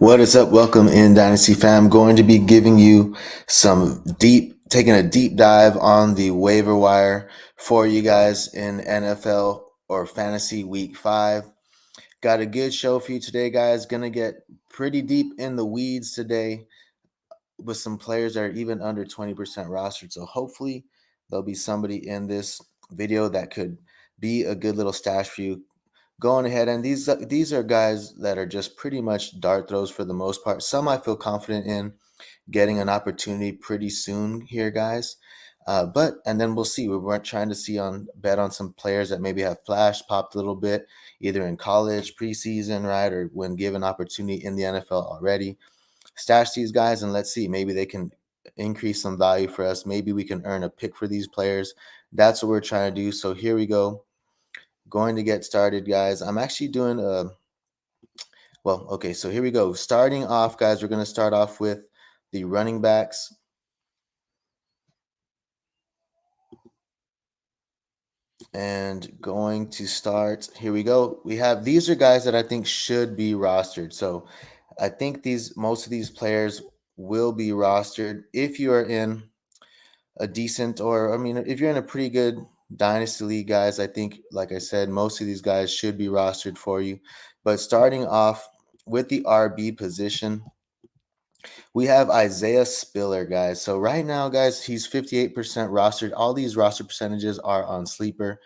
What is up? Welcome in Dynasty fam. Going to be giving you taking a deep dive on the waiver wire for you guys in NFL or fantasy week 5. Got a good show for you today, guys. Gonna get pretty deep in the weeds today with some players that are even under 20% rostered. So hopefully there'll be somebody in this video that could be a good little stash for you going ahead. And these are guys that are just pretty much dart throws for the most part. Some I feel confident in getting an opportunity pretty soon here, guys. And then we'll see. We're trying to bet on some players that maybe have flash popped a little bit, either in college, preseason, right, or when given opportunity in the NFL already. Stash these guys and let's see. Maybe they can increase some value for us. Maybe we can earn a pick for these players. That's what we're trying to do. So here we go. Going to get started, guys. I'm actually doing okay, so here we go. Starting off, guys, we're going to start off with the running backs. And going to start, here we go. These are guys that I think should be rostered. So I think most of these players will be rostered if you are in a decent, if you're in a pretty good dynasty league, guys. I think, like I said, most of these guys should be rostered for you. But starting off with the RB position, we have Isaiah Spiller, guys. So right now, guys, he's 58% rostered. All these roster percentages are on Sleeper.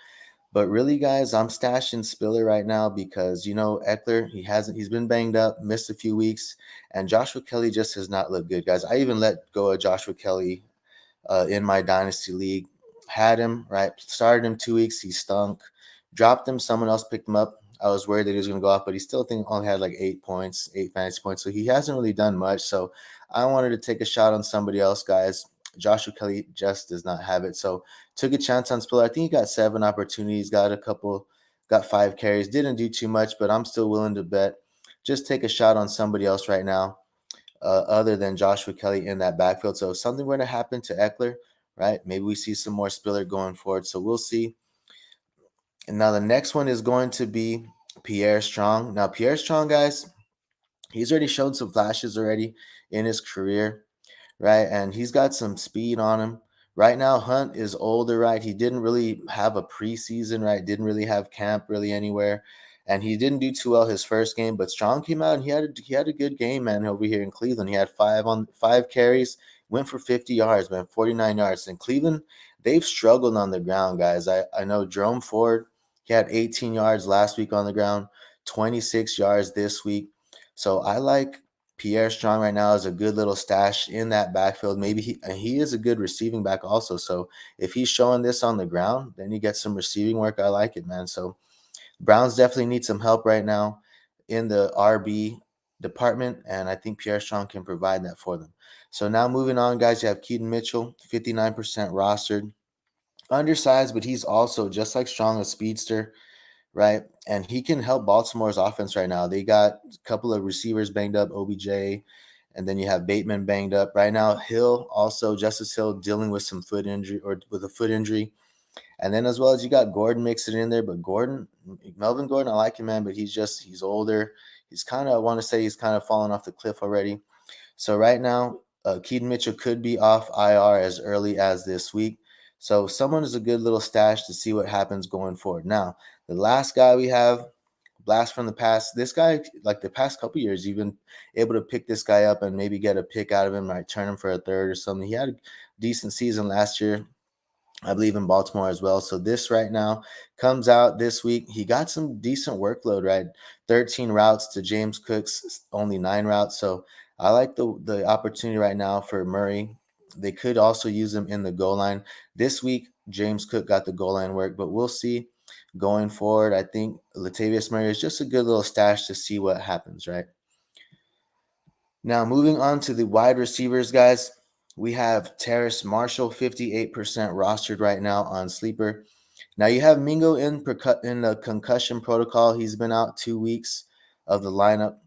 But really, guys, I'm stashing Spiller right now because, Eckler, he's been banged up, missed a few weeks, and Joshua Kelly just has not looked good, guys. I even let go of Joshua Kelly in my Dynasty League. Had him, right? Started him 2 weeks. He stunk. Dropped him. Someone else picked him up. I was worried that he was going to go off, but he still only had like 8 fantasy points. So he hasn't really done much. So I wanted to take a shot on somebody else, guys. Joshua Kelly just does not have it. So took a chance on Spiller. I think he got 7 opportunities, got 5 carries. Didn't do too much, but I'm still willing to bet. Just take a shot on somebody else right now. Other than Joshua Kelly in that backfield. So if something were to happen to Eckler, right, maybe we see some more Spiller going forward. So we'll see. And now the next one is going to be Pierre Strong. Now, Pierre Strong, guys, he's already shown some flashes already in his career, right? And he's got some speed on him. Right now, Hunt is older, right? He didn't really have a preseason, right? Didn't really have camp really anywhere. And he didn't do too well his first game, but Strong came out and he had a good game, man, over here in Cleveland. He had 5 carries, went for 50 yards, man, 49 yards. And Cleveland, they've struggled on the ground, guys. I know Jerome Ford, he had 18 yards last week on the ground, 26 yards this week. So I like Pierre Strong right now is a good little stash in that backfield. Maybe he is a good receiving back also. So if he's showing this on the ground, then you get some receiving work. I like it, man. So Browns definitely need some help right now in the RB department, and I think Pierre Strong can provide that for them. So now moving on, guys, you have Keaton Mitchell, 59% rostered. Undersized, but he's also, just like Strong, a speedster, right? And he can help Baltimore's offense right now. They got a couple of receivers banged up, OBJ, and then you have Bateman banged up. Right now, Justice Hill dealing with some foot injury or with a foot injury. And then as well as you got Gordon mixing in there, but Melvin Gordon, I like him, man, but he's older. I want to say he's kind of fallen off the cliff already. So right now, Keaton Mitchell could be off IR as early as this week. So someone is a good little stash to see what happens going forward. Now, the last guy we have, blast from the past. This guy, like the past couple years, you've been able to pick this guy up and maybe get a pick out of him, right? Turn him for a third or something. He had a decent season last year, I believe, in Baltimore as well. So this right now comes out this week. He got some decent workload, right? 13 routes to James Cook's only 9 routes. So I like the opportunity right now for Murray. They could also use him in the goal line. This week, James Cook got the goal line work, but we'll see going forward. I think Latavius Murray is just a good little stash to see what happens, right? Now, moving on to the wide receivers, guys. We have Terrace Marshall, 58% rostered right now on Sleeper. Now, you have Mingo in the concussion protocol. He's been out 2 weeks of the lineup.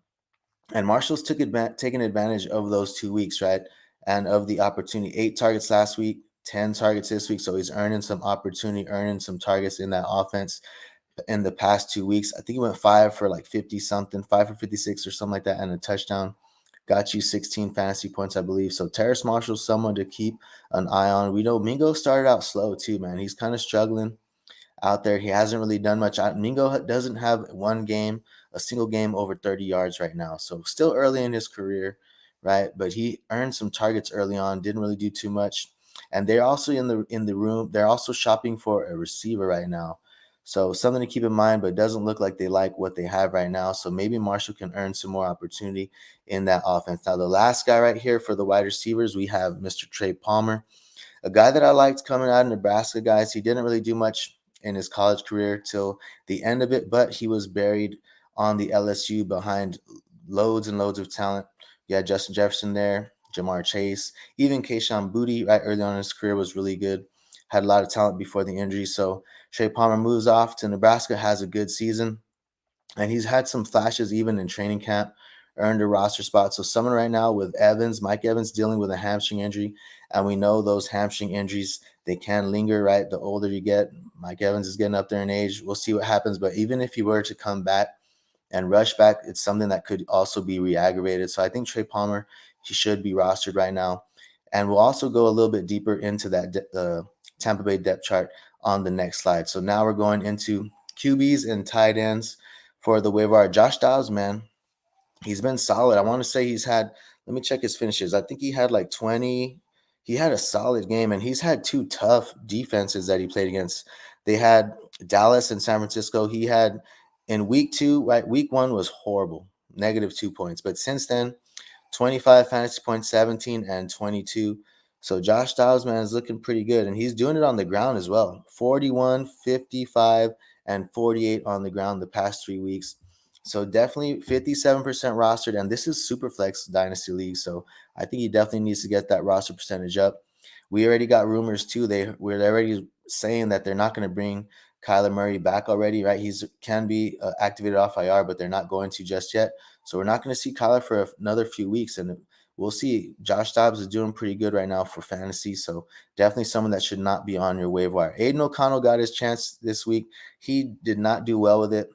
And Marshall's taken advantage of those 2 weeks, right? And of the opportunity. 8 targets last week, 10 targets this week. So he's earning some opportunity, earning some targets in that offense. in the past 2 weeks. I think he went 5 for like 50 something, 5 for 56 or something like that, and a touchdown. Got you 16 fantasy points, I believe. So Terrace Marshall's someone to keep an eye on. We know Mingo started out slow too, man. He's kind of struggling out there. He hasn't really done much. Mingo doesn't have a single game over 30 yards right now. So still early in his career, right? But he earned some targets early on, didn't really do too much. And they're also in the room. They're also shopping for a receiver right now. So something to keep in mind, but it doesn't look like they like what they have right now. So maybe Marshall can earn some more opportunity in that offense. Now, the last guy right here for the wide receivers, we have Mr. Trey Palmer, a guy that I liked coming out of Nebraska, guys. He didn't really do much in his college career till the end of it, but he was buried on the LSU behind loads and loads of talent. You had Justin Jefferson there, Jamar Chase, even Kayshon Boutte right early on in his career was really good. Had a lot of talent before the injury. So Trey Palmer moves off to Nebraska, has a good season, and he's had some flashes even in training camp, earned a roster spot. So someone right now with Mike Evans dealing with a hamstring injury, and we know those hamstring injuries, they can linger, right? The older you get, Mike Evans is getting up there in age. We'll see what happens. But even if he were to come back and rush back, it's something that could also be re-aggravated. So I think Trey Palmer, he should be rostered right now. And we'll also go a little bit deeper into that Tampa Bay depth chart on the next slide. So now we're going into QBs and tight ends for the waiver wire. Josh Dobbs, man, he's been solid. I want to say let me check his finishes. I think he had like 20. He had a solid game, and he's had two tough defenses that he played against. They had Dallas and San Francisco. He had in week 2, right? Week 1 was horrible, -2 points. But since then, 25 fantasy points, 17 and 22. So Josh Dobbs, man, is looking pretty good. And he's doing it on the ground as well. 41, 55, and 48 on the ground the past 3 weeks. So definitely 57% rostered. And this is Superflex Dynasty League. So I think he definitely needs to get that roster percentage up. We already got rumors too. We're already saying that they're not going to bring Kyler Murray back already, right? He's can be activated off IR, but they're not going to just yet. So we're not going to see Kyler for another few weeks, and we'll see. Josh Dobbs is doing pretty good right now for fantasy, so definitely someone that should not be on your waiver wire. Aiden O'Connell got his chance this week. He did not do well with it,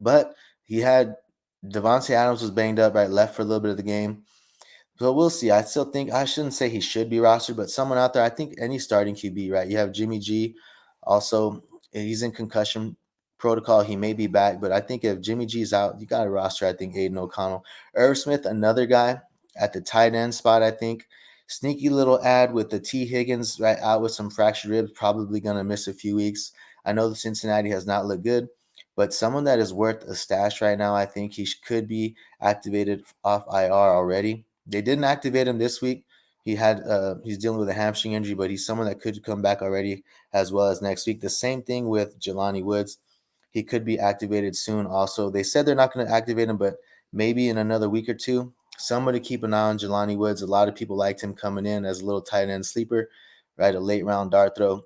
but he had Devontae Adams was banged up, right? Left for a little bit of the game. So we'll see. I still think I shouldn't say he should be rostered, but someone out there, I think any starting QB, right? You have Jimmy G. Also, he's in concussion protocol. He may be back, but I think if Jimmy G's out, you got to roster, I think, Aiden O'Connell. Irv Smith, another guy at the tight end spot, I think. Sneaky little ad with the T. Higgins right out with some fractured ribs, probably going to miss a few weeks. I know the Cincinnati has not looked good, but someone that is worth a stash right now, I think he could be activated off IR already. They didn't activate him this week. He's dealing with a hamstring injury, but he's someone that could come back already as well as next week. The same thing with Jelani Woods. He could be activated soon also. They said they're not going to activate him, but maybe in another week or two. Someone to keep an eye on, Jelani Woods. A lot of people liked him coming in as a little tight end sleeper, right? A late round dart throw.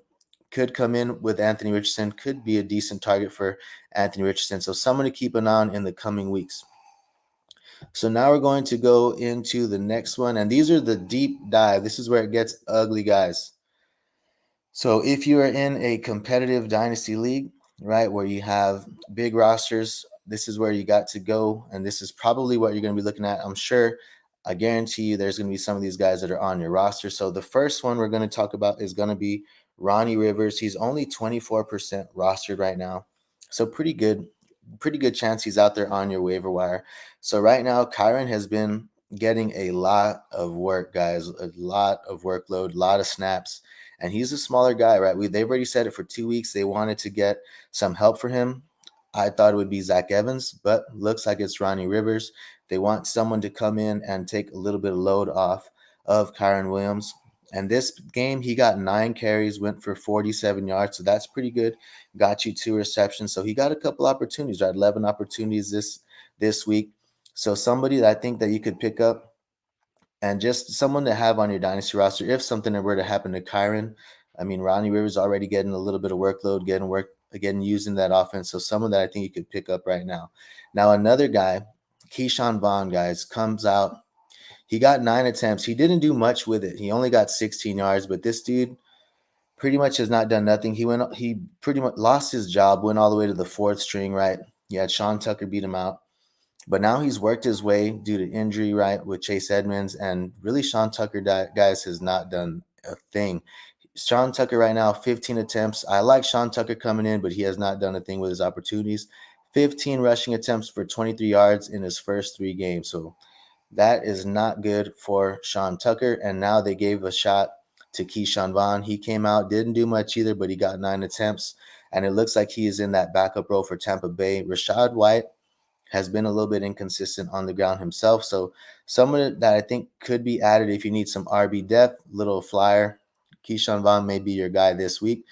Could come in with Anthony Richardson. Could be a decent target for Anthony Richardson. So someone to keep an eye on in the coming weeks. So now we're going to go into the next one. And these are the deep dive. This is where it gets ugly, guys. So if you are in a competitive dynasty league, right, where you have big rosters, this is where you got to go. And this is probably what you're going to be looking at. I'm sure, I guarantee you there's going to be some of these guys that are on your roster. So the first one we're going to talk about is going to be Ronnie Rivers. He's only 24% rostered right now. So pretty good chance he's out there on your waiver wire. So right now, Kyron has been getting a lot of work, guys, a lot of workload, a lot of snaps. And he's a smaller guy, right? They've already said it for 2 weeks. They wanted to get some help for him. I thought it would be Zach Evans, but looks like it's Ronnie Rivers. They want someone to come in and take a little bit of load off of Kyron Williams. And this game, he got 9 carries, went for 47 yards. So that's pretty good. Got you 2 receptions. So he got a couple opportunities, right? 11 opportunities this week. So somebody that I think that you could pick up and just someone to have on your dynasty roster if something were to happen to Kyron. I mean, Ronnie Rivers already getting a little bit of workload, getting used in that offense. So someone that I think you could pick up right now. Now, another guy, Keyshawn Vaughn, guys, comes out. He got 9 attempts. He didn't do much with it. He only got 16 yards, but this dude pretty much has not done nothing. He pretty much lost his job, went all the way to the fourth string, right? He had Sean Tucker beat him out. But now he's worked his way due to injury, right, with Chase Edmonds. And really, Sean Tucker, guys, has not done a thing. Sean Tucker right now, 15 attempts. I like Sean Tucker coming in, but he has not done a thing with his opportunities. 15 rushing attempts for 23 yards in his first 3 games. So that is not good for Sean Tucker. And now they gave a shot to Keyshawn Vaughn. He came out, didn't do much either, but he got 9 attempts. And it looks like he is in that backup role for Tampa Bay. Rachaad White has been a little bit inconsistent on the ground himself. So someone that I think could be added if you need some RB depth, little flyer. Keyshawn Vaughn may be your guy this week.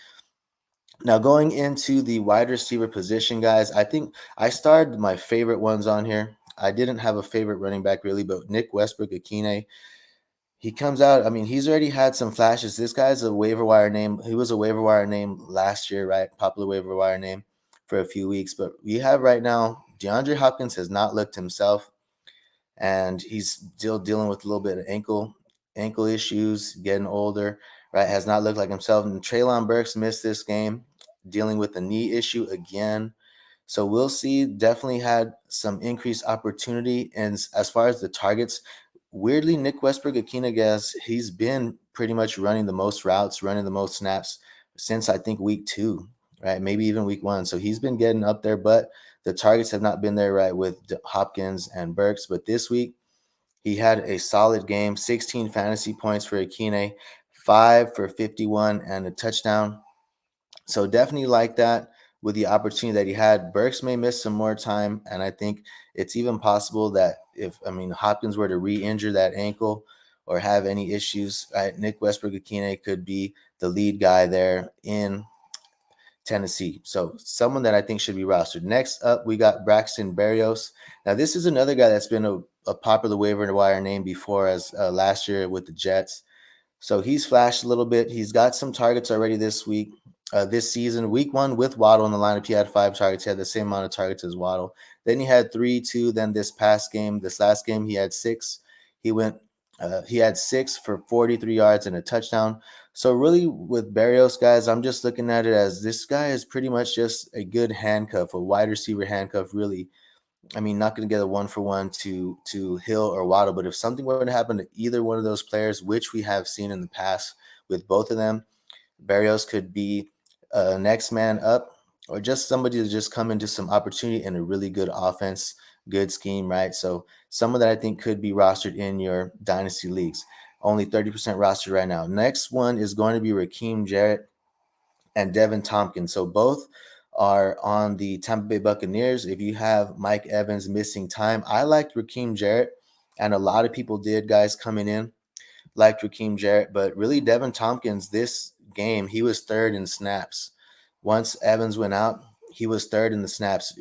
Now, going into the wide receiver position, guys, I think I started my favorite ones on here. I didn't have a favorite running back really, but Nick Westbrook-Ikhine, he comes out. I mean, he's already had some flashes. This guy's a waiver wire name. He was a waiver wire name last year, right? Popular waiver wire name for a few weeks. But we have right now, DeAndre Hopkins has not looked himself, and he's still dealing with a little bit of ankle issues, getting older, right? Has not looked like himself. And Treylon Burks missed this game, dealing with a knee issue again. So we'll see. Definitely had some increased opportunity. And as far as the targets, weirdly, Nick Westbrook-Ikhine, guys, he's been pretty much running the most routes, running the most snaps since I think week 2, right? Maybe even week 1. So he's been getting up there, but the targets have not been there, right, with Hopkins and Burks. But this week, he had a solid game, 16 fantasy points for Ikhine, 5 for 51 and a touchdown. So definitely like that with the opportunity that he had. Burks may miss some more time, and I think it's even possible that if Hopkins were to re-injure that ankle or have any issues, right, Nick Westbrook-Ikhine could be the lead guy there in Tennessee. So someone that I think should be rostered. Next up, we got Braxton Berrios. Now, this is another guy that's been a popular waiver wire name before, as last year with the Jets. So he's flashed a little bit. He's got some targets already this week, this season. Week 1 with Waddle in the lineup, he had 5 targets. He had the same amount of targets as Waddle. Then he had 3, 2. Then this last game, he had 6. He had 6 for 43 yards and a touchdown. So really with Berrios, guys, I'm just looking at it as this guy is pretty much just a good handcuff, a wide receiver handcuff, really. I mean, not going to get a 1-for-1 to Hill or Waddle, but if something were to happen to either one of those players, which we have seen in the past with both of them, Berrios could be next man up, or just somebody to just come into some opportunity in a really good offense, good scheme, right? So someone that I think could be rostered in your dynasty leagues. Only 30% rostered right now. Next one is going to be Raheem Jarrett and Devin Tompkins. So both are on the Tampa Bay Buccaneers. If you have Mike Evans missing time, I liked Raheem Jarrett, and a lot of people did, guys, coming in, liked Raheem Jarrett. But really, Devin Tompkins, this game, he was third in snaps. Once Evans went out, he was third in the snaps.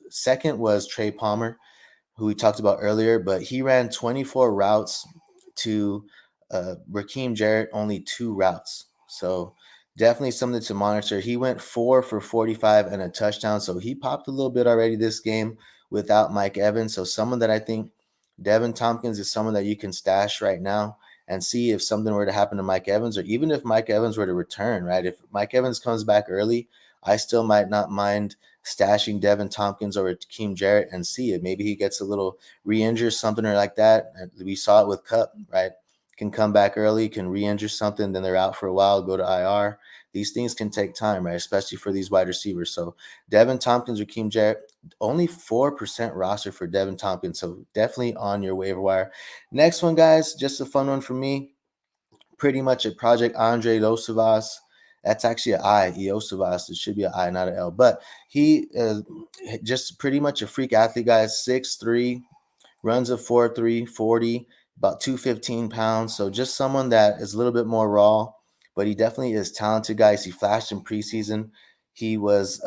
Second was Trey Palmer, who we talked about earlier, but he ran 24 routes to Raheem Jarrett, only 2 routes. So definitely something to monitor. He went 4 for 45 and a touchdown. So he popped a little bit already this game without Mike Evans. So someone that I think Devin Tompkins is someone that you can stash right now and see if something were to happen to Mike Evans, or even if Mike Evans were to return, right? If Mike Evans comes back early, I still might not mind stashing Devin Tompkins or Raheem Jarrett and see it. Maybe he gets a little re-injure something or like that. We saw it with Cup, right? Can come back early, can re-injure something, then they're out for a while, go to IR. These things can take time, right? Especially for these wide receivers. So Devin Tompkins, Raheem Jarrett, only 4% roster for Devin Tompkins. So definitely on your waiver wire. Next one, guys, just a fun one for me. Pretty much a Project Andre Iosivas. That's actually an I, Iosivas. It should be an I, not an L. But he is just pretty much a freak athlete, guys. 6'3", runs a 4.3, 40, about 215 pounds. So just someone that is a little bit more raw, but he definitely is talented, guys. He flashed in preseason. He was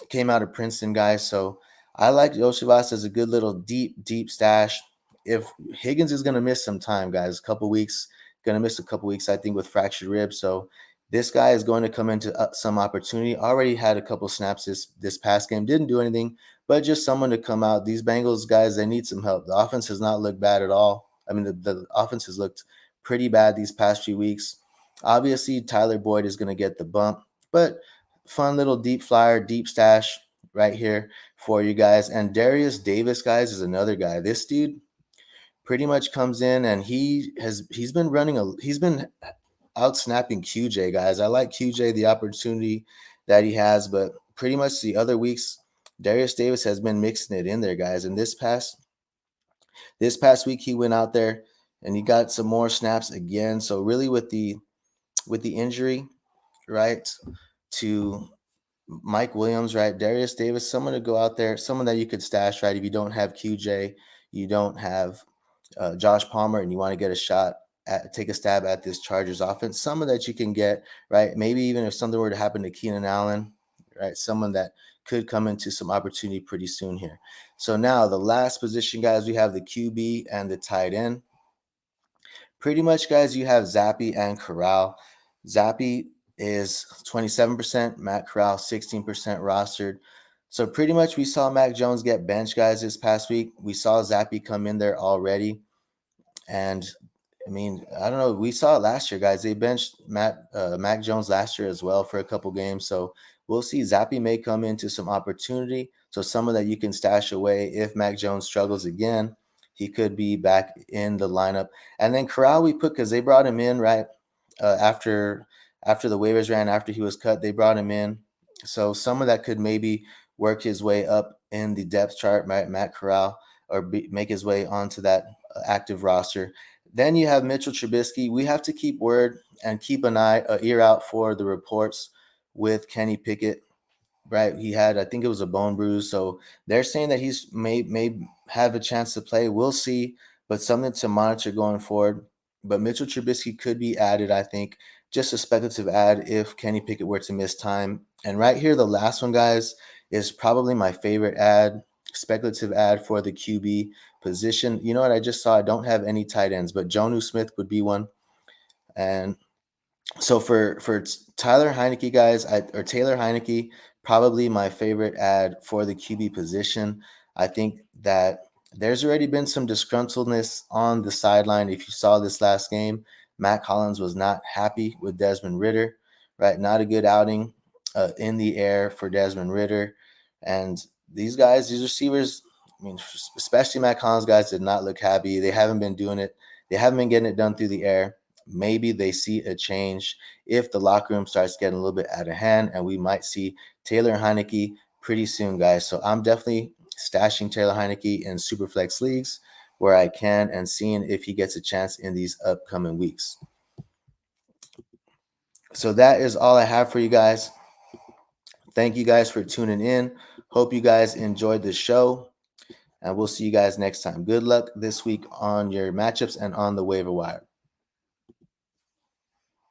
came out of Princeton, guys. So I like Iosivas as a good little deep stash. If Higgins is going to miss some time, guys, going to miss a couple weeks, I think, with fractured ribs. So this guy is going to come into some opportunity. Already had a couple snaps this past game. Didn't do anything, but just someone to come out. These Bengals guys, they need some help. The offense has not looked bad at all. I mean, the offense has looked pretty bad these past few weeks. Obviously, Tyler Boyd is going to get the bump, but fun little deep flyer, deep stash right here for you guys. And Darius Davis, guys, is another guy. This dude pretty much comes in and he's been out snapping QJ, guys. I like QJ, the opportunity that he has, but pretty much the other weeks, Darius Davis has been mixing it in there, guys. And this past week he went out there and he got some more snaps again. So really with the injury, right, to Mike Williams, right, Darius Davis, someone to go out there, someone that you could stash, right, if you don't have QJ, you don't have Josh Palmer, and you want to get a shot at take a stab at this Chargers offense, someone that you can get, right, maybe even if something were to happen to Keenan Allen, right, someone that could come into some opportunity pretty soon here. So now the last position, guys, we have the QB and the tight end. Pretty much, guys, you have Zappy and Corral. Zappy is 27%, Matt Corral 16% rostered. So pretty much we saw Mac Jones get benched, guys, this past week. We saw Zappy come in there already. And I mean, I don't know. We saw it last year, guys. They benched Mac Jones last year as well for a couple games. So we'll see. Zappy may come into some opportunity. So someone that you can stash away if Mac Jones struggles again. He could be back in the lineup. And then Corral we put because they brought him in right after the waivers ran, after he was cut. They brought him in. So someone that could maybe work his way up in the depth chart, right? Matt Corral, or make his way onto that active roster. Then you have Mitchell Trubisky. We have to keep word and keep an ear out for the reports with Kenny Pickett. Right, he had, I think it was a bone bruise, so they're saying that he's may have a chance to play. We'll see, but something to monitor going forward. But Mitchell Trubisky could be added, I think, just a speculative ad if Kenny Pickett were to miss time. And right here, the last one, guys, is probably my favorite ad, speculative ad for the QB position. You know what? I just saw I don't have any tight ends, but Jonnu Smith would be one. And so for Tyler Heineke, guys, or Taylor Heineke, probably my favorite ad for the QB position. I think that there's already been some disgruntledness on the sideline. If you saw this last game, Matt Collins was not happy with Desmond Ridder, right? Not a good outing in the air for Desmond Ridder. And these receivers, I mean, especially Matt Collins, guys, did not look happy. They haven't been doing it. They haven't been getting it done through the air. Maybe they see a change if the locker room starts getting a little bit out of hand, and we might see Taylor Heineke pretty soon, guys. So I'm definitely stashing Taylor Heineke in Superflex leagues where I can and seeing if he gets a chance in these upcoming weeks. So that is all I have for you guys. Thank you guys for tuning in. Hope you guys enjoyed the show, and we'll see you guys next time. Good luck this week on your matchups and on the waiver wire.